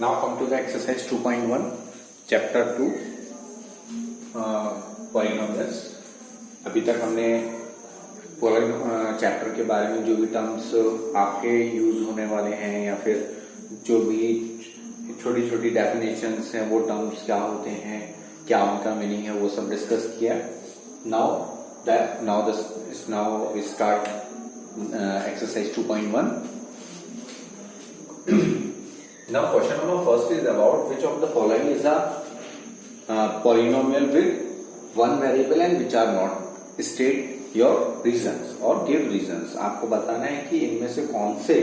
Now come to the exercise 2.1, chapter 2, polynomials. अभी तक हमने चैप्टर के बारे में जो भी टर्म्स आपके यूज होने वाले हैं या फिर जो भी छोटी छोटी डेफिनेशंस हैं वो टर्म्स क्या होते हैं, क्या उनका मीनिंग है, वो सब डिस्कस किया। Now we start exercise 2.1. Now question number first is about which of the following is a polynomial with one variable and which are not. State your reasons or give reasons. आपको बताना है कि इनमें से कौन से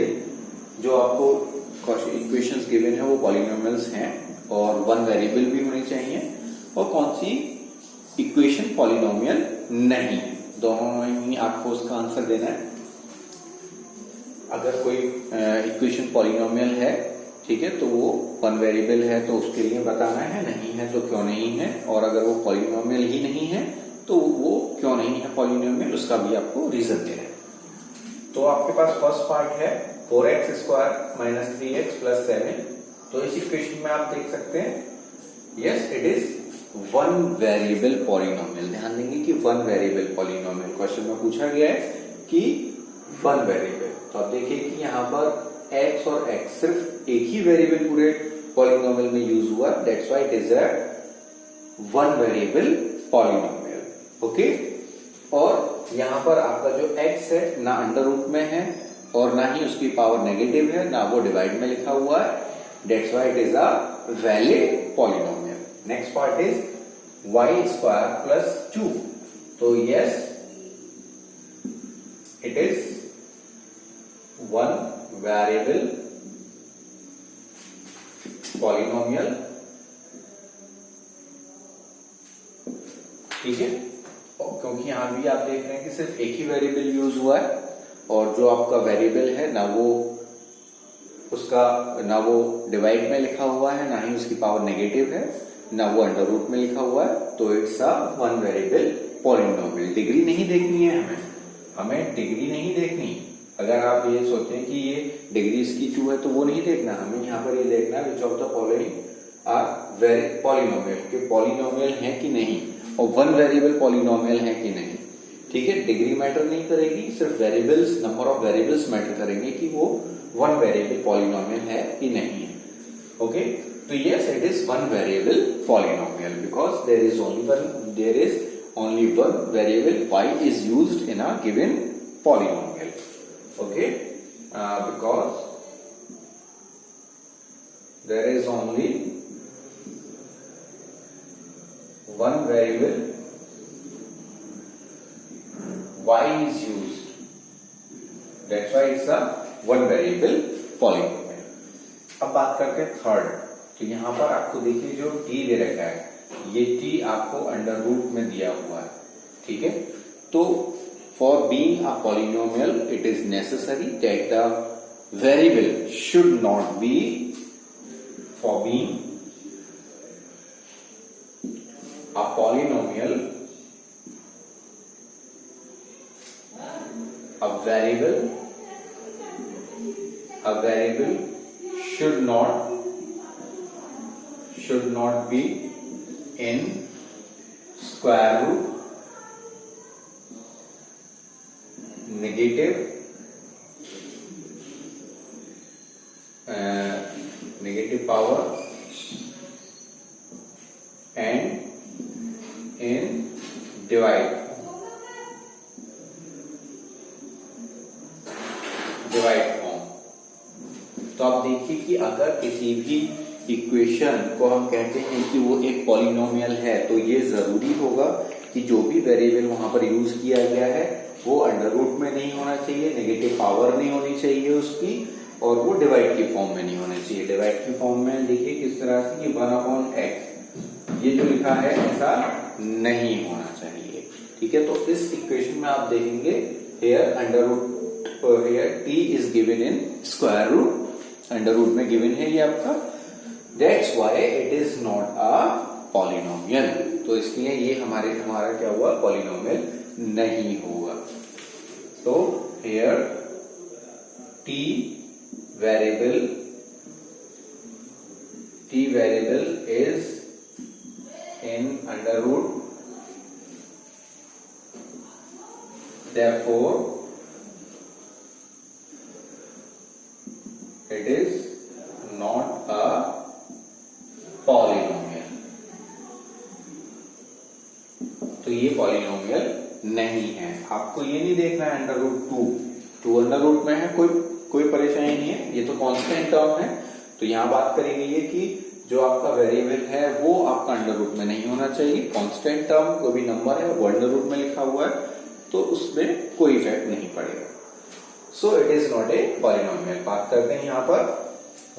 जो आपको इक्वेशंस गिवन है वो पॉलिनोमियल्स हैं और वन वेरिएबल भी होनी चाहिए, और कौन सी इक्वेशन पॉलिनोमियल नहीं। दोनों ही आपको उसका आंसर देना है। अगर कोई इक्वेशन पॉलिनोमियल है, ठीक है, तो वो वन वेरिएबल है तो उसके लिए बताना है, नहीं है तो क्यों नहीं है, और अगर वो पॉलिनोमियल ही नहीं है तो वो क्यों नहीं है पॉलिनोमियल, उसका भी आपको रीजन देना है। तो आपके पास फर्स्ट पार्ट है 4x square minus 3x plus 7। तो इस इक्वेशन में आप देख सकते हैं yes it is one variable polynomial. ध्यान देंगे कि वन वेरिएबल पॉलिनोमियल क्वेश्चन में पूछा गया है कि वन वेरिएबल। तो आप देखिए कि यहाँ पर x और x सिर्फ एक ही वेरिएबल पूरे पॉलिनोमियल में यूज हुआ, that's why it is a one variable polynomial. Okay, और यहाँ पर आपका जो x है ना अंडर रूट में है और ना ही उसकी पावर नेगेटिव है, ना वो डिवाइड में लिखा हुआ है, that's why it is a valid polynomial. Next part is y square plus 2। तो yes it is one variable polynomial, ठीक है। क्योंकि यहां भी आप देख रहे हैं कि सिर्फ एक ही वेरिएबल यूज हुआ है और जो आपका वेरिएबल है ना वो डिवाइड में लिखा हुआ है, ना ही उसकी पावर नेगेटिव है, ना वो अंडर रूट में लिखा हुआ है, तो it's a one variable polynomial. Degree नहीं देखनी है हमें डिग्री नहीं देखनी। अगर आप ये सोचते हैं कि ये डिग्री इसकी 2 है तो वो नहीं देखना, हमें यहाँ पर ये देखना है which of the following are polynomial, कि पॉलिनोमियल है कि नहीं और वन वेरिएबल पॉलिनोमियल है कि नहीं, ठीक है। डिग्री मैटर नहीं करेगी, सिर्फ variables, number of variables matter करेंगे कि वो वन वेरिएबल पॉलिनोमियल है कि नहीं है। ओके, तो yes it is one variable polynomial because there is only one variable y is used in a given polynomial. Okay, because there is only one variable y is used, that's why it's a one variable polynomial. अब बात करते हैं third. तो यहां पर आपको देखिए जो t दे रखा है, ये t आपको अंडर रूट में दिया हुआ है, ठीक है। तो for being a polynomial it is necessary that the variable should not be, for being a polynomial a variable should not be in square root, negative power and in divide form। तो आप देखिए कि अगर किसी भी equation को हम कहते हैं कि वो एक पॉलिनोमियल है तो ये जरूरी होगा कि जो भी वेरिएबल वहां पर यूज किया गया है वो अंडर रूट में नहीं होना चाहिए, नेगेटिव पावर नहीं होनी चाहिए उसकी, और वो डिवाइड की फॉर्म में नहीं होना चाहिए। डिवाइड की फॉर्म में देखिए किस तरह से कि 1/x ये जो लिखा है ऐसा नहीं होना चाहिए, ठीक है। तो इस इक्वेशन में आप देखेंगे here under root, here t is given in square root, under root में गिवन है ये आपका, that's why it is not a polynomial. तो इसलिए ये हमारा क्या हुआ, पॉलिनोमियल नहीं होगा। तो here t variable the variable is in under root, therefore it is not a polynomial. तो ये पॉलिनोमियल नहीं है। आपको ये नहीं देखना है under root to under root में है, कोई परेशानी नहीं है, ये तो कांस्टेंट टर्म है। तो यहाँ बात करेंगे ये कि जो आपका वेरिएबल है वो आपका अंडर रूट में नहीं होना चाहिए। कांस्टेंट टर्म कोई भी नंबर है वो अंडर रूट में लिखा हुआ है तो उसमें कोई इफेक्ट नहीं पड़ेगा। So it is not a polynomial. बात करते हैं यहाँ पर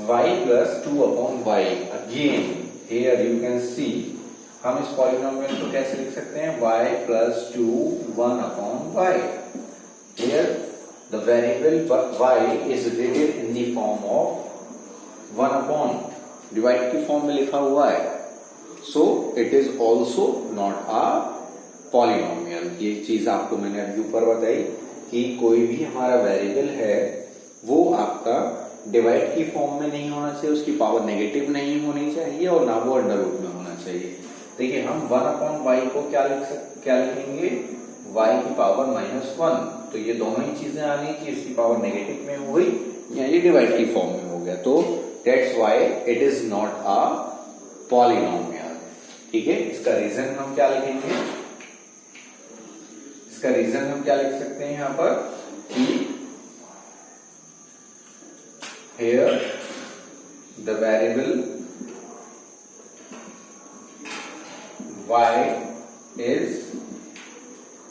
y plus 2 upon y। Again here you can see हम इस पॉलिनोमियल को कैसे लिख सकते हैं, y plus 2 1 upon y। Here the variable y is written in the form of 1 upon, divide की फॉर्म में लिखा हुआ है। So it is also not a polynomial. ये चीज आपको मैंने अभी ऊपर बताई कि कोई भी हमारा वेरिएबल है वो आपका डिवाइड की फॉर्म में नहीं होना चाहिए, उसकी पावर नेगेटिव नहीं होनी चाहिए और ना वो अंडर रूट में होना चाहिए। देखिए हम 1 अपॉन वाई को क्या लिखेंगे, y की पावर -1। तो ये दोनों ही चीजें आ गई कि इसकी पावर नेगेटिव में हो गई या ये डिवाइड की फॉर्म में हो गया। तो that's why it is not a polynomial. ठीक है, इसका रीजन हम क्या लिखेंगे, इसका रीजन हम क्या लिख सकते हैं यहां पर कि here the variable y is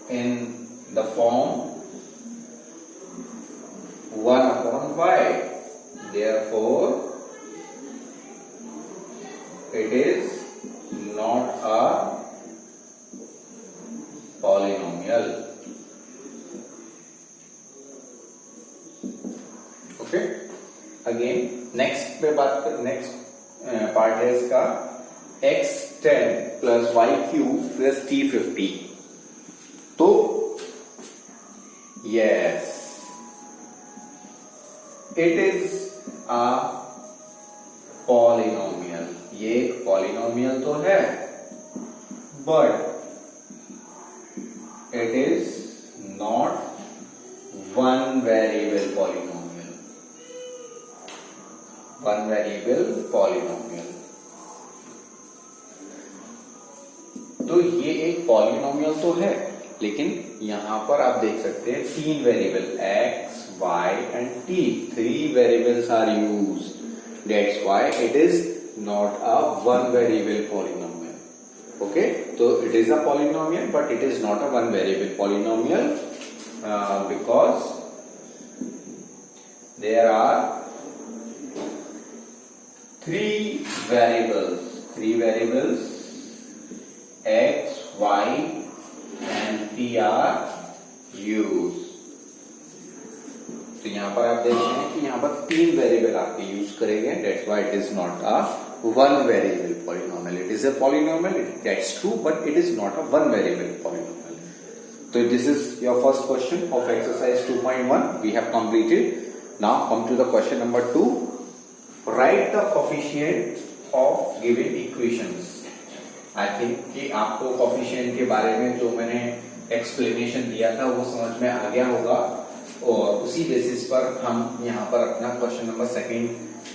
in the form 1 upon y, therefore it is not a polynomial. Okay, again next पे बात कर, नेक्स्ट पार्ट है इसका x10 plus y3 plus t50। तो yes it is a polynomial, ये एक polynomial तो है but it is not one variable polynomial. One variable polynomial, तो ये एक पॉलिनोमियल तो है लेकिन यहां पर आप देख सकते हैं 3 variable x, y and t, 3 variables are used, that's why it is not a one variable polynomial. Okay, तो it is a polynomial but it is not a one variable polynomial because there are 3 variables x, y and t are used। तो यहां पर आप देख रहे हैं कि यहां पर 3 वेरिएबल आपके यूज करेंगे, that's why it is not a one variable polynomial. It is a polynomial, that's true, but it is not a one variable polynomial. तो this is your first question of exercise 2.1 we have completed. Now come to the question number 2। Write the coefficient of given equations. I think कि आपको coefficient के बारे में जो मैंने explanation दिया था वो समझ में आ गया होगा और उसी बेसिस पर हम यहाँ पर अपना क्वेश्चन नंबर 2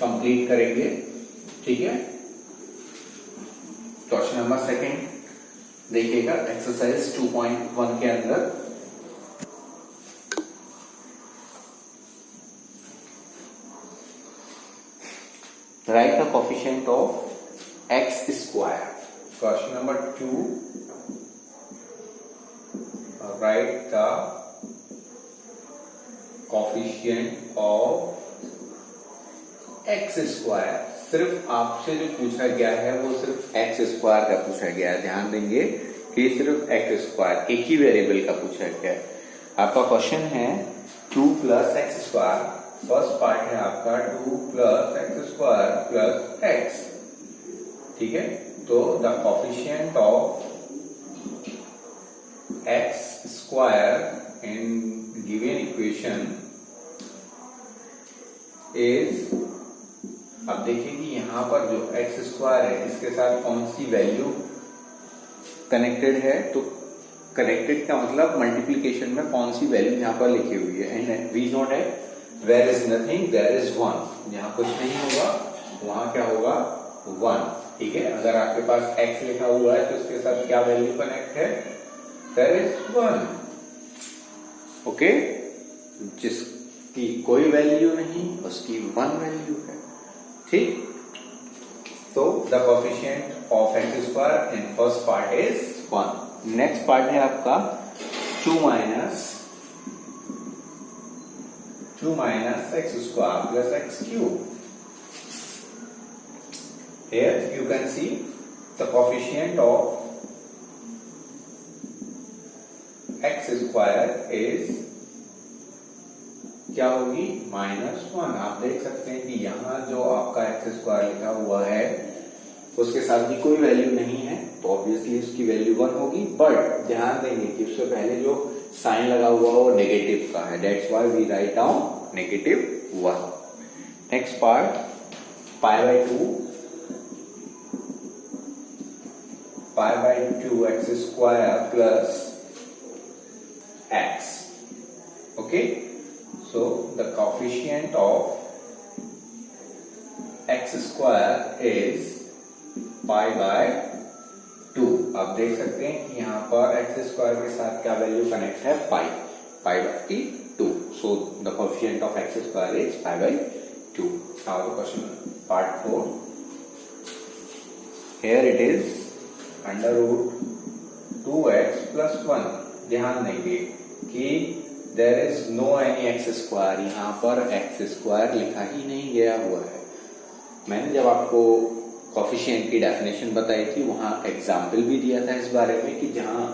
कंप्लीट करेंगे। ठीक है, क्वेश्चन नंबर 2 देखिएगा एक्सरसाइज 2.1 के अंदर। Write the coefficient of x square. Question number 2. Write the coefficient of x square. सिर्फ आपसे जो पूछा गया है वो सिर्फ x स्क्वायर का पूछा गया है। ध्यान देंगे कि सिर्फ x स्क्वायर एक ही वेरिएबल का पूछा गया है। आपका क्वेश्चन है 2 plus x square. First part है आपका 2 plus x square plus x. ठीक है, तो the coefficient of x square in given equation is अब देखिए कि यहाँ पर जो एक्स स्क्वायर है इसके साथ कौन सी वैल्यू कनेक्टेड है, तो कनेक्टेड का मतलब मल्टीप्लीकेशन में कौन सी वैल्यू यहाँ पर लिखी हुई है। And we know that where is nothing there is one, जहाँ कुछ नहीं होगा वहां क्या होगा, वन। ठीक है, अगर आपके पास x लिखा हुआ है तो उसके साथ क्या वैल्यू कनेक्ट है, देयर इज वन। ओके, जिसकी कोई वैल्यू नहीं उसकी वन वैल्यू है। ठीक, तो the coefficient of x square in first part is one. Next part है आपका 2 minus x square plus x cube. Here you can see the coefficient of x square is क्या होगी, -1। आप देख सकते हैं कि यहाँ जो आपका एक्स स्क्वायर लिखा हुआ है उसके साथ भी कोई वैल्यू नहीं है, तो ऑब्वियसली उसकी वैल्यू 1 होगी। बट ध्यान देंगे कि उससे पहले जो साइन लगा हुआ वो नेगेटिव का है, that's why we write down -1। Next part π/2 x square plus x. Okay, so the coefficient of x square is π/2। आप देख सकते हैं कि यहाँ पर x स्क्वायर के साथ क्या वैल्यू कनेक्ट है, π/2। so the coefficient of x square is π/2। now the question part 4, here it is √2x plus 1। ध्यान देंगे कि there is no any x square, यहाँ पर x square लिखा ही नहीं गया हुआ है। मैंने जब आपको कोएफिशिएंट की डेफिनेशन बताई थी वहां एग्जाम्पल भी दिया था इस बारे में कि जहां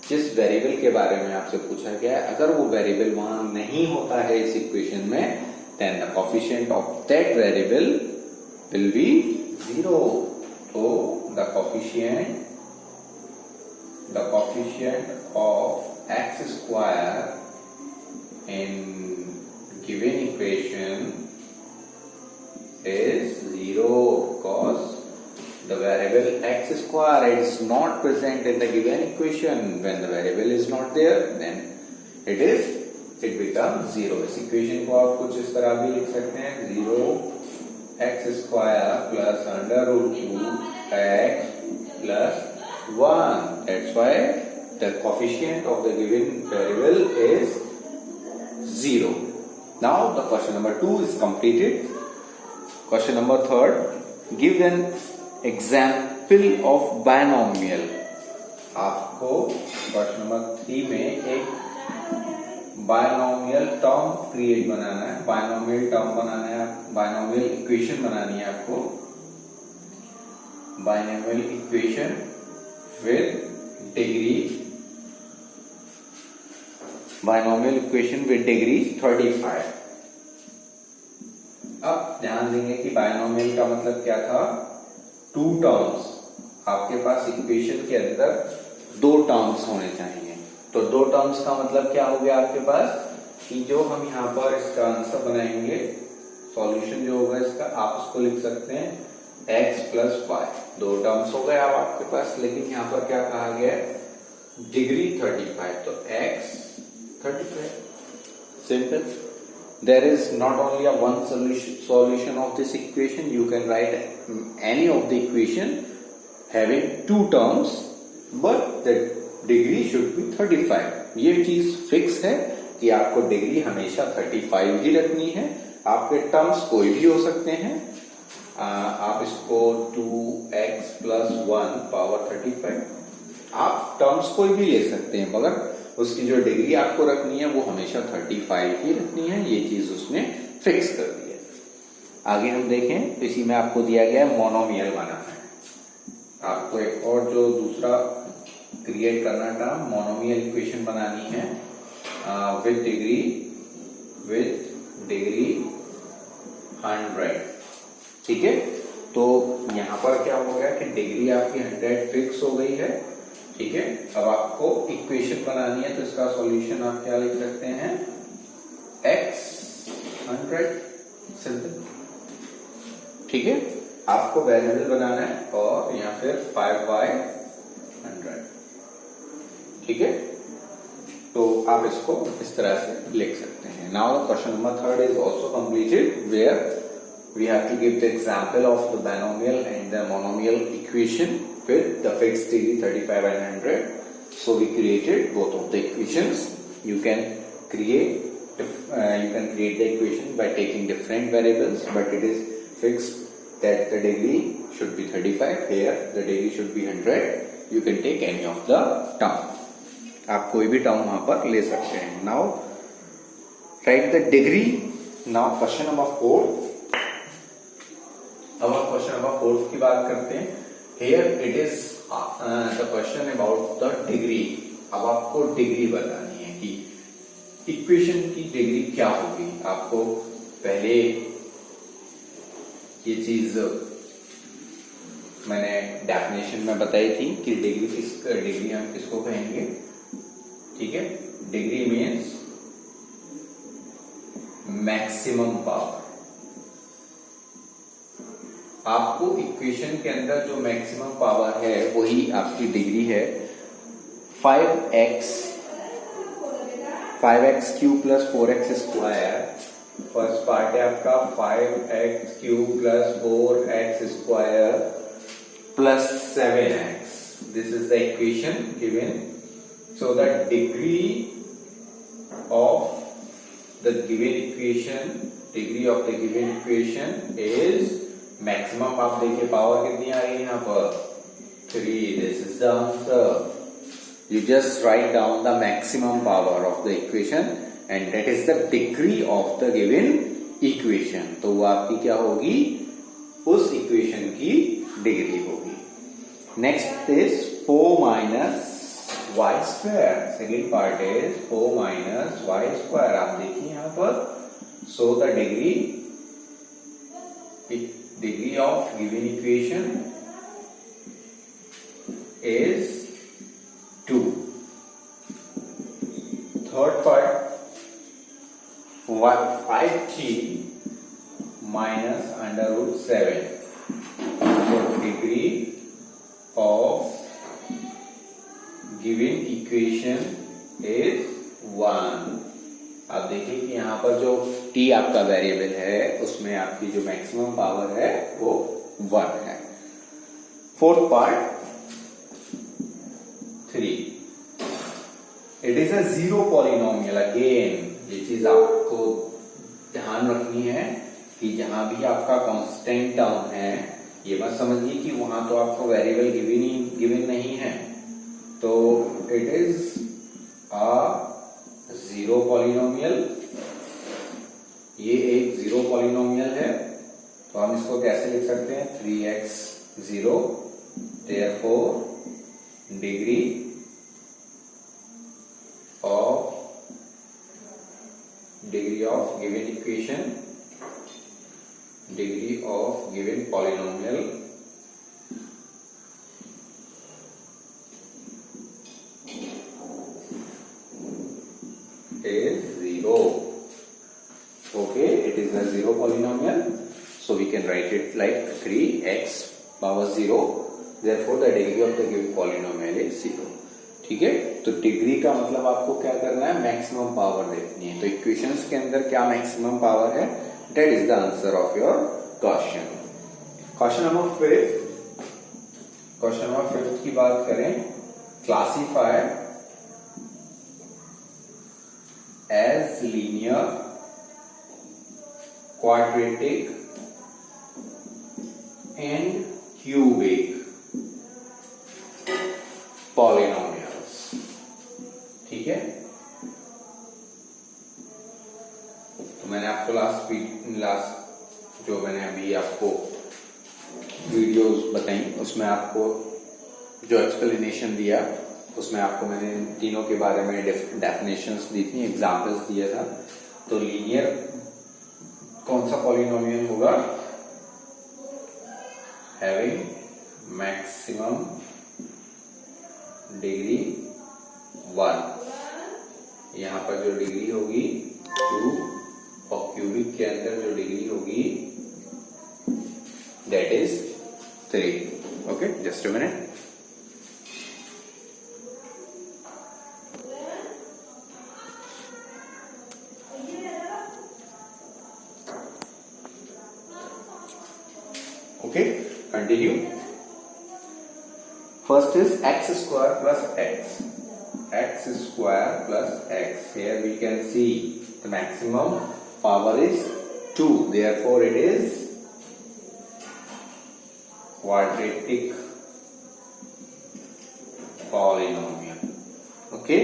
जिस वेरिएबल के बारे में आपसे पूछा गया है अगर वो वेरिएबल वहां नहीं होता है इस इक्वेशन में, then the coefficient of that variable will be 0। तो the coefficient of x square in given equation is 0 because the variable x square is not present in the given equation। when the variable is not there then it becomes 0। इस equation को आप कुछ इस तरह भी लिख सकते हैं, 0x square plus √2x plus 1। that's why the coefficient of the given variable is 0। now the question number 2 is completed। question number 3, give an example of binomial। आपको क्वेश्चन नंबर 3 में एक बायनोमियल टर्म क्रिएट बनाना है, binomial term बनाना है, binomial equation बनानी है आपको, binomial equation with degree, binomial equation with degree 35। अब ध्यान देंगे कि बायनोमियल का मतलब क्या था, 2 टर्म्स। आपके पास इक्वेशन के अंदर 2 टर्म्स होने चाहिए। तो 2 टर्म्स का मतलब क्या हो गया आपके पास कि जो हम यहाँ पर इसका आंसर बनाएंगे, सॉल्यूशन जो होगा इसका, आप उसको लिख सकते हैं x plus y। 2 टर्म्स हो गए अब आपके पास, लेकिन यहाँ पर क्या कहा गया है, डिग्री 35, तो x 35। Simple. There is not only a one solution of this equation, you can write any of the equation having 2 terms, but the degree should be 35। ये चीज फिक्स है कि आपको डिग्री हमेशा 35 ही रखनी है। आपके टर्म्स कोई भी हो सकते हैं, आप इसको 2x plus 1 power 35, आप टर्म्स कोई भी ले सकते हैं, मगर उसकी जो डिग्री आपको रखनी है वो हमेशा 35 ही रखनी है। ये चीज उसने फिक्स कर दी है। आगे हम देखें, इसी में आपको दिया गया है मोनोमियल बनाना है। आपको एक और जो दूसरा क्रिएट करना था, मोनोमियल इक्वेशन बनानी है विद डिग्री 100। ठीक है, तो यहां पर क्या हो गया कि डिग्री आपकी 100 फिक्स हो गई है। ठीक है, अब आपको इक्वेशन बनानी है, तो इसका सॉल्यूशन आप क्या लिख सकते हैं, x 100। सिंपल। ठीक है, आपको वेरिएबल बनाना है और या फिर 5/100, ठीक है। तो आप इसको इस तरह से लिख सकते हैं। Now the question number 3 is also completed where we have to give the example of the binomial and the monomial equation with the fixed degree 35 and 100. So we created both of the equations. You can create the equation by taking different variables, but it is fixed that the degree should be 35. Here the degree should be 100. You can take any of the term. आप कोई भी term वहां पर ले सकते हैं। Now write the degree. Now question number 4. अब हम क्वेश्चन नंबर 4 की बात करते हैं। Here it is the question about the degree. अब आपको डिग्री बतानी है कि इक्वेशन की डिग्री क्या होगी। आपको पहले ये चीज मैंने डेफिनेशन में बताई थी कि डिग्री हम किसको कहेंगे, ठीक है। Degree means maximum power. आपको इक्वेशन के अंदर जो मैक्सिमम पावर है वही आपकी डिग्री है। 5x cube plus 4x square, first part है आपका 5x cube plus 4x square plus 7x। This is the equation given. So the degree of the given equation is maximum. आप देखिए power कितनी आ रही है यहाँ पर 3। This is the answer. You just write down the maximum power of the equation and that is the degree of the given equation. तो वो आपकी क्या होगी, उस इक्वेशन की डिग्री होगी। Next is 4 minus Y square. Second part is 4 minus Y square. आप देखिए यहाँ पर। So the degree of given equation is 2. Third part 5t minus under root 7. So degree of given equation is 1. आप देखिए कि यहाँ पर जो t आपका वेरिएबल है उसमें आपकी जो मैक्सिमम पावर है वो 1 है। Fourth part 3, it is a zero polynomial. Again ये चीज आपको ध्यान रखनी है कि जहां भी आपका कांस्टेंट टर्म है, ये मत समझिए कि वहां तो आपको वेरिएबल गिवन नहीं है। तो it is a zero polynomial. ये एक जीरो पॉलिनोमियल है, तो हम इसको कैसे लिख सकते हैं, 3x 0। Therefore degree of given equation, degree of given polynomial is 0. Okay, it is a zero polynomial, so we can write it like 3x power 0. Therefore, the degree of the given polynomial is 0. ठीक है, तो degree का मतलब आपको क्या करना है, maximum power देखनी है। तो इक्वेशंस के अंदर क्या मैक्सिमम पावर है, that is the answer of your question. Question number 5 की बात करें, classify as linear, quadratic and cubic polynomials। ठीक है, तो मैंने आपको लास्ट जो मैंने अभी आपको वीडियोस बताई उसमें आपको जो एक्सप्लेनेशन दिया उसमें आपको मैंने तीनों के बारे में डेफिनेशंस दी थी, एग्जांपल्स दिया था। तो लीनियर कौन सा पॉलिनोमियल होगा, हैविंग मैक्सिमम डिग्री 1। यहां पर जो डिग्री होगी 2 और क्यूबिक के अंदर जो डिग्री होगी that is 3. Okay, just a minute. Okay, continue. First is x square plus x. X square plus x. Here we can see the maximum power is 2. Therefore, it is quadratic polynomial. Okay.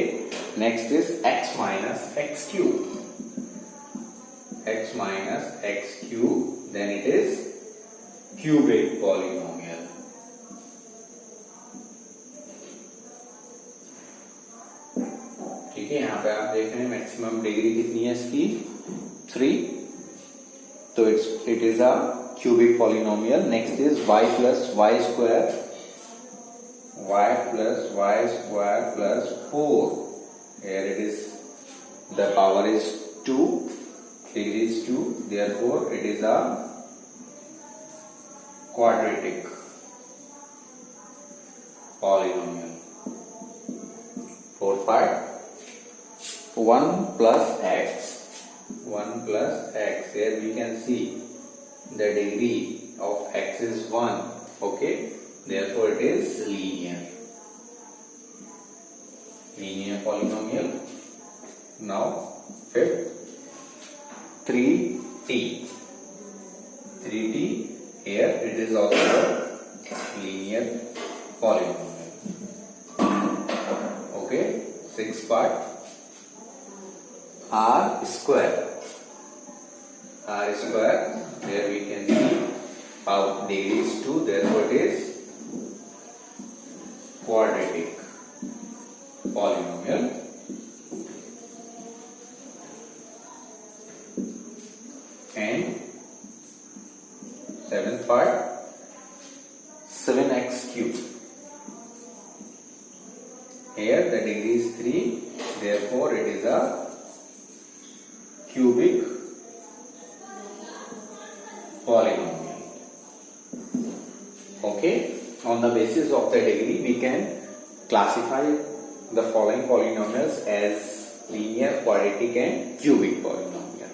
Next is x minus x cube. X minus x cube. Then it is cubic polynomial. ठीक है, यहाँ पे आप देख रहे हैं maximum degree कितनी है इसकी 3. तो it is a cubic polynomial. Next is y plus Y square. y plus Y square plus 4. Here it is, the power is 2. Degree is 2. Therefore, it is a quadratic polynomial. Fourth part. 1 plus x. 1 plus x. Here we can see the degree of x is 1. Okay. Therefore, it is linear. Linear polynomial. Now, fifth. 3t. 3t. Here it is also a linear polynomial. Okay. Sixth part. R square. R square. There we can see how degree is 2. Therefore, it is quadratic polynomial. And seventh part, 7x cube. Here the degree is 3. Therefore, it is a cubic polynomial. Okay. On the basis of the degree, we can classify the following polynomials as linear, quadratic, and cubic polynomial.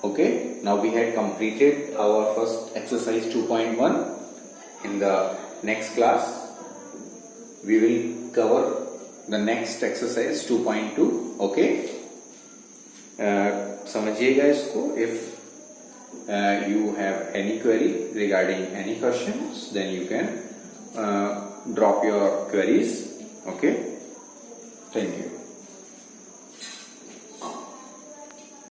Okay. Now we had completed our first exercise 2.1. In the next class, we will cover the next exercise 2.2. Okay. समझिएगा इसको. If you have any query regarding any questions, then you can drop your queries. Okay. Thank you.